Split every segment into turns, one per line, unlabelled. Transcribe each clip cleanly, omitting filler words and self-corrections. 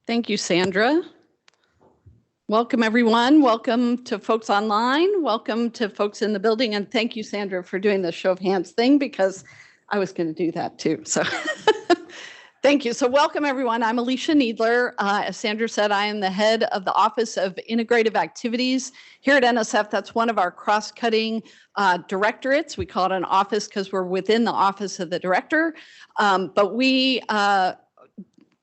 Thank you, Sandra. Welcome, everyone. Welcome to folks online. Welcome to folks in the building. And thank you, Sandra, for doing the show of hands thing, because I was going to do that too. So thank you. So welcome, everyone. I'm Alicia Needler. As Sandra said, I am the head of the Office of Integrative Activities here at NSF. That's one of our cross-cutting directorates. We call it an office because we're within the office of the director. But we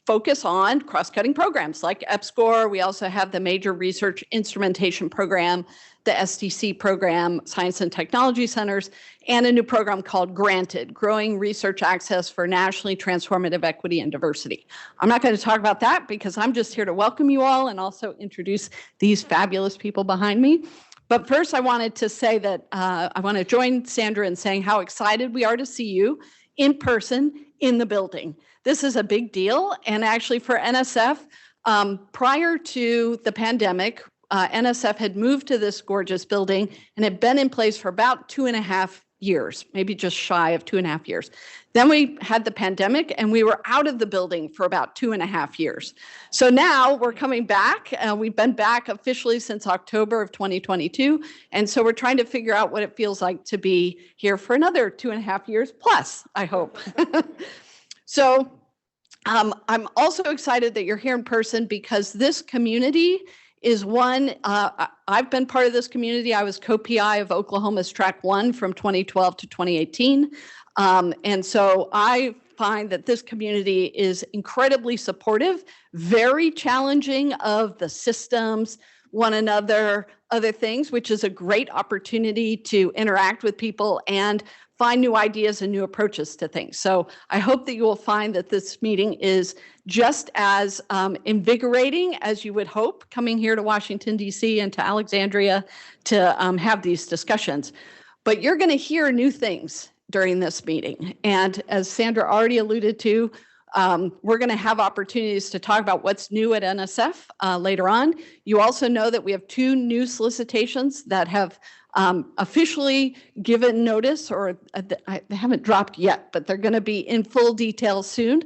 focus on cross-cutting programs like EPSCoR. We also have the Major Research Instrumentation Program, the STC program, Science and Technology Centers, and a new program called Granted, Growing Research Access for Nationally Transformative Equity and Diversity. I'm not going to talk about that because I'm just here to welcome you all and also introduce these fabulous people behind me. But first, I wanted to say that I want to join Sandra in saying how excited we are to see you in person in the building. This is a big deal, and actually for NSF, prior to the pandemic, NSF had moved to this gorgeous building and had been in place for about 2.5 years, maybe just shy of 2.5 years. Then we had the pandemic and we were out of the building for about 2.5 years. So now we're coming back. We've been back officially since October of 2022. And so we're trying to figure out what it feels like to be here for another 2.5 years plus, I hope. So I'm also excited that you're here in person because this community is one, I've been part of this community. I was co-PI of Oklahoma's Track 1 from 2012 to 2018. And so I find that this community is incredibly supportive, very challenging of the systems, one another, other things, which is a great opportunity to interact with people and find new ideas and new approaches to things. So I hope that you will find that this meeting is just as invigorating as you would hope coming here to Washington, D.C. and to Alexandria to have these discussions. But you're going to hear new things during this meeting. And as Sandra already alluded to, we're going to have opportunities to talk about what's new at NSF later on. You also know that we have 2 new solicitations that have officially given notice, or they haven't dropped yet, but they're going to be in full detail soon.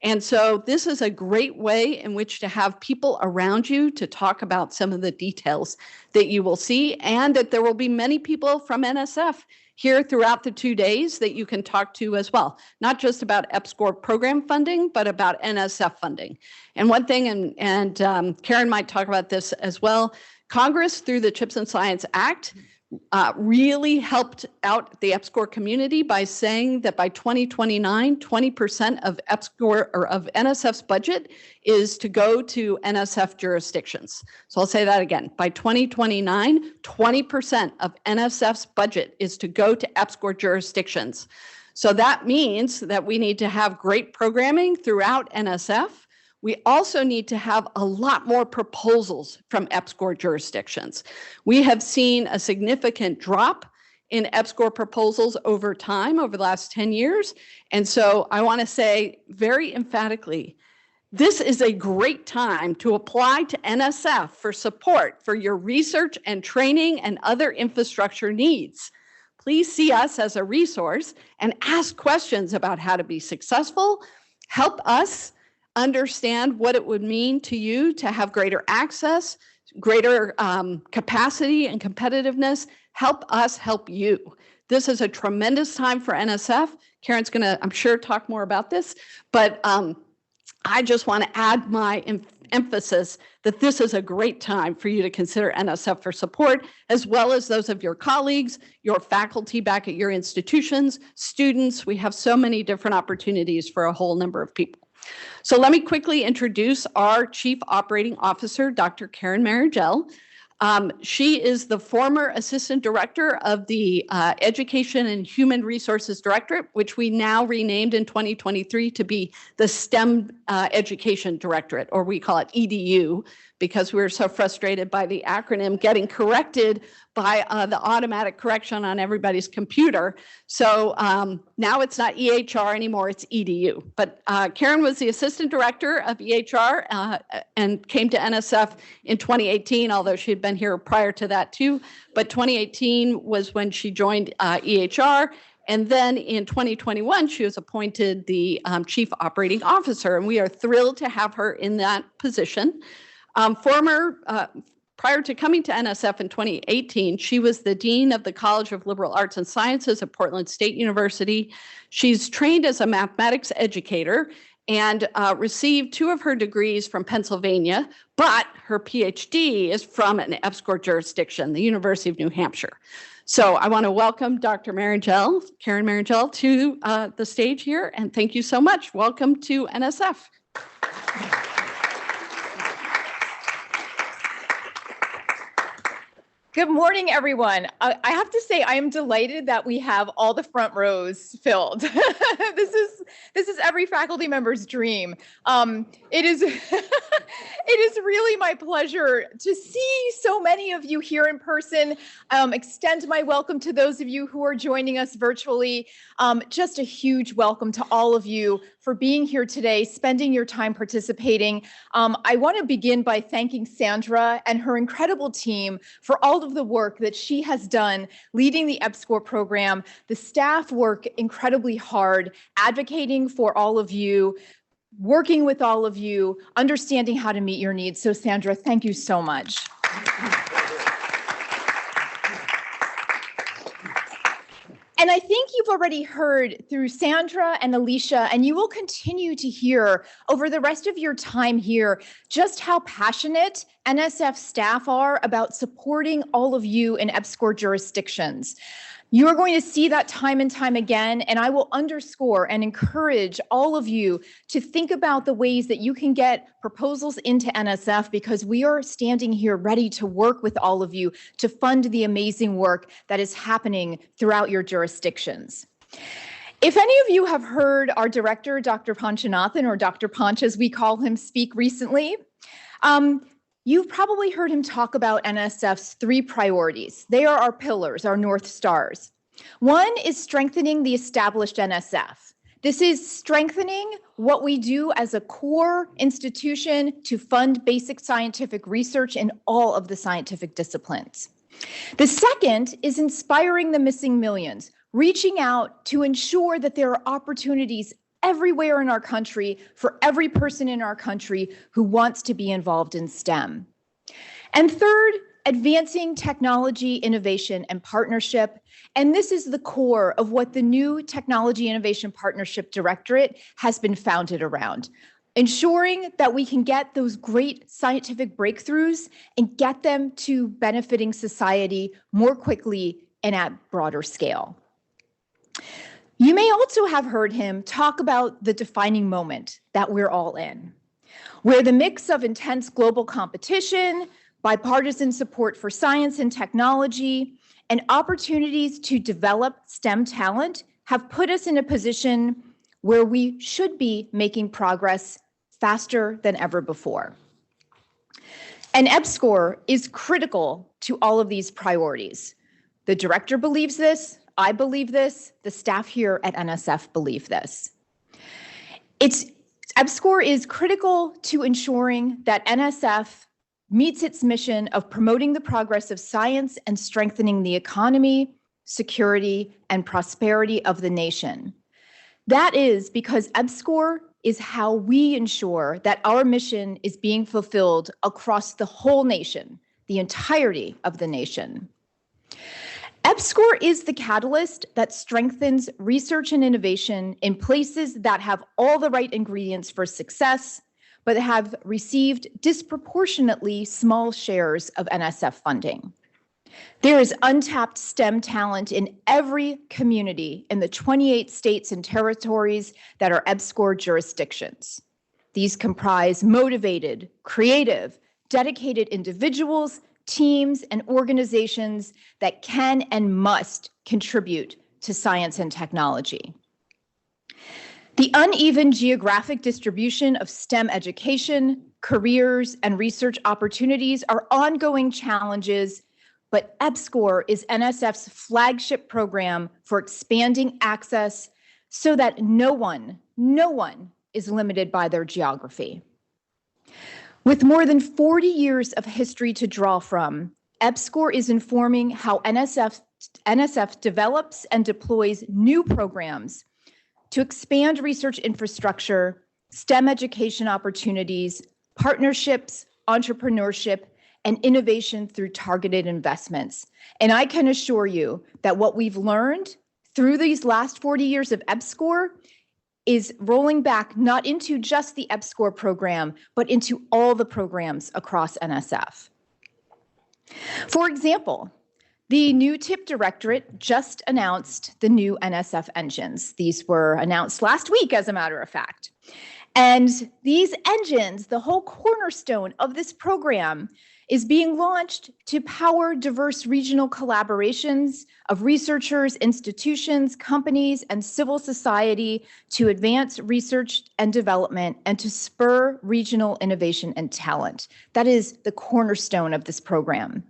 And so this is a great way in which to have people around you to talk about some of the details that you will see, and that there will be many people from NSF here throughout the 2 days that you can talk to as well, not just about EPSCoR program funding, but about NSF funding. And one thing, and Karen might talk about this as well, Congress, through the CHIPS and Science Act, really helped out the EPSCoR community by saying that by 2029, 20% of EPSCoR or of NSF's budget is to go to NSF jurisdictions. So I'll say that again. By 2029, 20% of NSF's budget is to go to EPSCoR jurisdictions. So that means that we need to have great programming throughout NSF. We also need to have a lot more proposals from EPSCoR jurisdictions. We have seen a significant drop in EPSCoR proposals over time, over the last 10 years. And so I want to say very emphatically, this is a great time to apply to NSF for support for your research and training and other infrastructure needs. Please see us as a resource and ask questions about how to be successful. Help us understand what it would mean to you to have greater access, greater capacity and competitiveness. Help us help you. This is a tremendous time for NSF. Karen's going to, I'm sure, talk more about this, but I just want to add my emphasis that this is a great time for you to consider NSF for support, as well as those of your colleagues, your faculty back at your institutions, students. We have so many different opportunities for a whole number of people. So let me quickly introduce our Chief Operating Officer, Dr. Karen Marigel. She is the former Assistant Director of the Education and Human Resources Directorate, which we now renamed in 2023 to be the STEM Education Directorate, or we call it EDU, because we were so frustrated by the acronym getting corrected by the automatic correction on everybody's computer. So now it's not EHR anymore, it's EDU. But Karen was the Assistant Director of EHR and came to NSF in 2018, although she had been here prior to that too. But 2018 was when she joined EHR, And then in 2021, she was appointed the Chief Operating Officer, and we are thrilled to have her in that position. Prior to coming to NSF in 2018, she was the Dean of the College of Liberal Arts and Sciences at Portland State University. She's trained as a mathematics educator and received 2 of her degrees from Pennsylvania, but her PhD is from an EPSCoR jurisdiction, the University of New Hampshire. So I want to welcome Dr. Marangel, Karen Marangel, to the stage here, and thank you so much. Welcome to NSF.
Good morning, everyone. I have to say, I am delighted that we have all the front rows filled. This is every faculty member's dream. It is it is really my pleasure to see so many of you here in person. Extend my welcome to those of you who are joining us virtually. Just a huge welcome to all of you for being here today, spending your time participating. I want to begin by thanking Sandra and her incredible team for all of the work that she has done leading the EPSCoR program. The staff work incredibly hard, advocating for all of you, working with all of you, understanding how to meet your needs. So Sandra, thank you so much. And I think you've already heard through Sandra and Alicia, and you will continue to hear over the rest of your time here, just how passionate NSF staff are about supporting all of you in EPSCoR jurisdictions. You are going to see that time and time again, and I will underscore and encourage all of you to think about the ways that you can get proposals into NSF, because we are standing here ready to work with all of you to fund the amazing work that is happening throughout your jurisdictions. If any of you have heard our director, Dr. Panchanathan, or Dr. Panch as we call him, speak recently, you've probably heard him talk about NSF's 3 priorities. They are our pillars, our North Stars. One is strengthening the established NSF. This is strengthening what we do as a core institution to fund basic scientific research in all of the scientific disciplines. The second is inspiring the missing millions, reaching out to ensure that there are opportunities everywhere in our country for every person in our country who wants to be involved in STEM. And third, advancing technology, innovation, and partnership. And this is the core of what the new Technology Innovation Partnership Directorate has been founded around, ensuring that we can get those great scientific breakthroughs and get them to benefiting society more quickly and at broader scale. You may also have heard him talk about the defining moment that we're all in, where the mix of intense global competition, bipartisan support for science and technology, and opportunities to develop STEM talent have put us in a position where we should be making progress faster than ever before. And EPSCoR is critical to all of these priorities. The director believes this, I believe this, the staff here at NSF believe this. EPSCoR is critical to ensuring that NSF meets its mission of promoting the progress of science and strengthening the economy, security, and prosperity of the nation. That is because EPSCoR is how we ensure that our mission is being fulfilled across the whole nation, the entirety of the nation. EPSCoR is the catalyst that strengthens research and innovation in places that have all the right ingredients for success, but have received disproportionately small shares of NSF funding. There is untapped STEM talent in every community in the 28 states and territories that are EPSCoR jurisdictions. These comprise motivated, creative, dedicated individuals, teams, and organizations that can and must contribute to science and technology. The uneven geographic distribution of STEM education, careers, and research opportunities are ongoing challenges, but EPSCoR is NSF's flagship program for expanding access so that no one is limited by their geography. With more than 40 years of history to draw from, EPSCoR is informing how NSF NSF develops and deploys new programs to expand research infrastructure, STEM education opportunities, partnerships, entrepreneurship, and innovation through targeted investments. And I can assure you that what we've learned through these last 40 years of EPSCoR is rolling back not into just the EPSCoR program, but into all the programs across NSF. For example, the new TIP Directorate just announced the new NSF engines. These were announced last week, as a matter of fact. And these engines, the whole cornerstone of this program, is being launched to power diverse regional collaborations of researchers, institutions, companies, and civil society to advance research and development and to spur regional innovation and talent. That is the cornerstone of this program.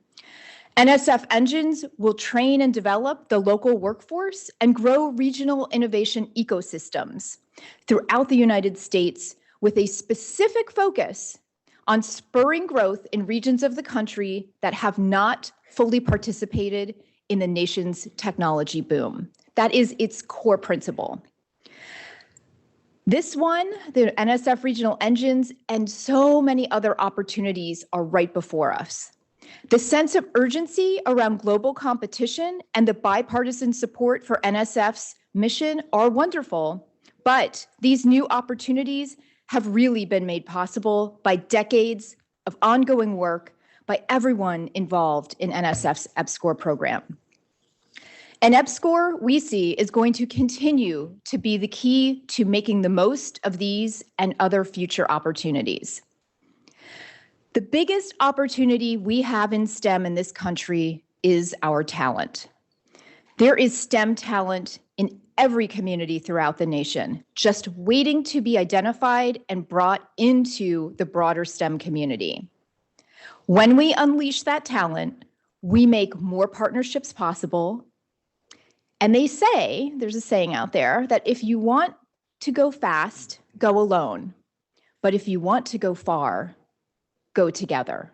NSF engines will train and develop the local workforce and grow regional innovation ecosystems throughout the United States with a specific focus on spurring growth in regions of the country that have not fully participated in the nation's technology boom. That is its core principle. This one, the NSF regional engines, and so many other opportunities are right before us. The sense of urgency around global competition and the bipartisan support for NSF's mission are wonderful, but these new opportunities have really been made possible by decades of ongoing work by everyone involved in NSF's EPSCoR program. And EPSCoR, we see, is going to continue to be the key to making the most of these and other future opportunities. The biggest opportunity we have in STEM in this country is our talent. There is STEM talent in every community throughout the nation, just waiting to be identified and brought into the broader STEM community. When we unleash that talent, we make more partnerships possible. And they say, there's a saying out there, that if you want to go fast, go alone. But if you want to go far, go together.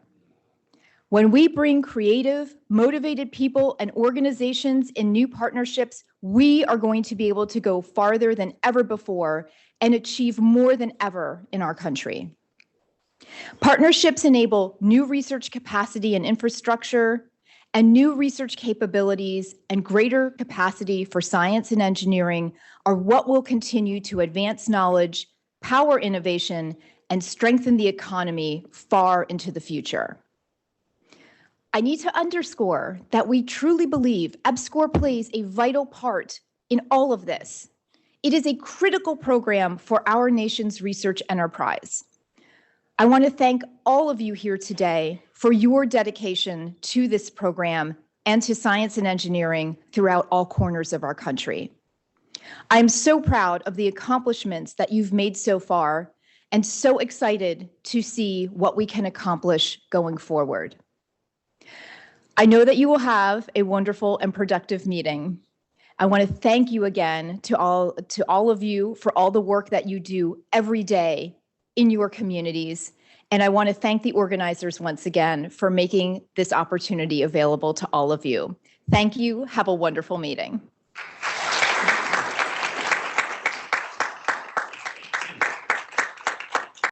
When we bring creative, motivated people and organizations in new partnerships, we are going to be able to go farther than ever before and achieve more than ever in our country. Partnerships enable new research capacity and infrastructure, and new research capabilities and greater capacity for science and engineering are what will continue to advance knowledge, power innovation, and strengthen the economy far into the future. I need to underscore that we truly believe EPSCoR plays a vital part in all of this. It is a critical program for our nation's research enterprise. I want to thank all of you here today for your dedication to this program and to science and engineering throughout all corners of our country. I'm so proud of the accomplishments that you've made so far and so excited to see what we can accomplish going forward. I know that you will have a wonderful and productive meeting. I want to thank you again to all of you for all the work that you do every day in your communities. And I want to thank the organizers once again for making this opportunity available to all of you. Thank you. Have a wonderful meeting.